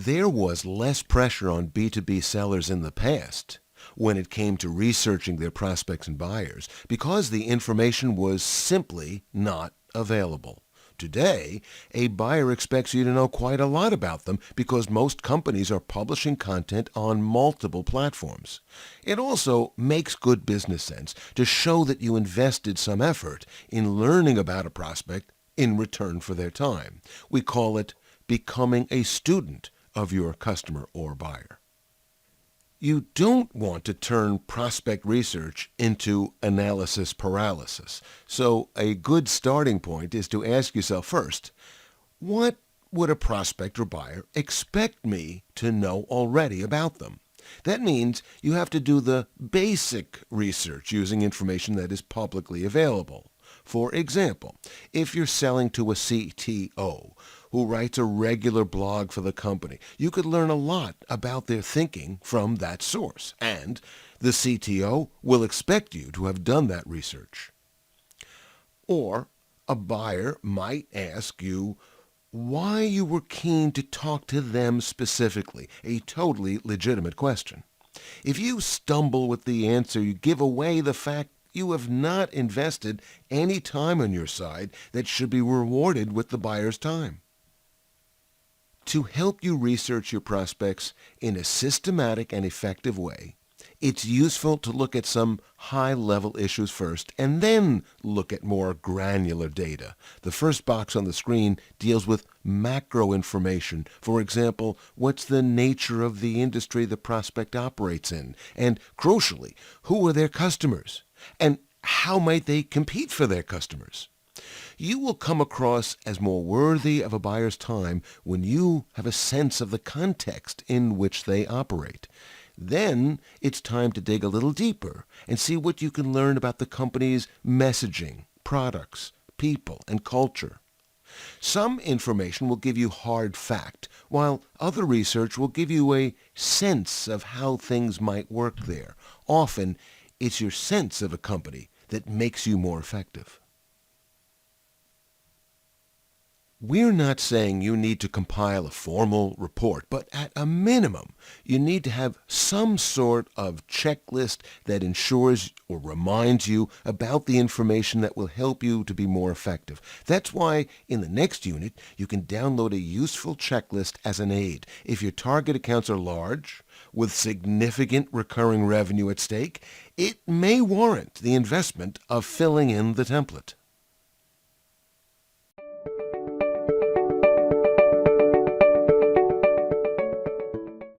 There was less pressure on B2B sellers in the past when it came to researching their prospects and buyers because the information was simply not available. Today, a buyer expects you to know quite a lot about them because most companies are publishing content on multiple platforms. It also makes good business sense to show that you invested some effort in learning about a prospect in return for their time. We call it becoming a student of your customer or buyer. You don't want to turn prospect research into analysis paralysis. So a good starting point is to ask yourself first, what would a prospect or buyer expect me to know already about them? That means you have to do the basic research using information that is publicly available. For example, if you're selling to a CTO who writes a regular blog for the company, you could learn a lot about their thinking from that source, and the CTO will expect you to have done that research. Or a buyer might ask you why you were keen to talk to them specifically, a totally legitimate question. If you stumble with the answer, you give away the fact you have not invested any time on your side that should be rewarded with the buyer's time. To help you research your prospects in a systematic and effective way, it's useful to look at some high-level issues first and then look at more granular data. The first box on the screen deals with macro information. For example, what's the nature of the industry the prospect operates in? And crucially, who are their customers? And how might they compete for their customers? You will come across as more worthy of a buyer's time when you have a sense of the context in which they operate. Then it's time to dig a little deeper and see what you can learn about the company's messaging, products, people, and culture. Some information will give you hard fact, while other research will give you a sense of how things might work there. Often, it's your sense of a company that makes you more effective. We're not saying you need to compile a formal report, but at a minimum, you need to have some sort of checklist that ensures or reminds you about the information that will help you to be more effective. That's why in the next unit, you can download a useful checklist as an aid. If your target accounts are large, with significant recurring revenue at stake, it may warrant the investment of filling in the template.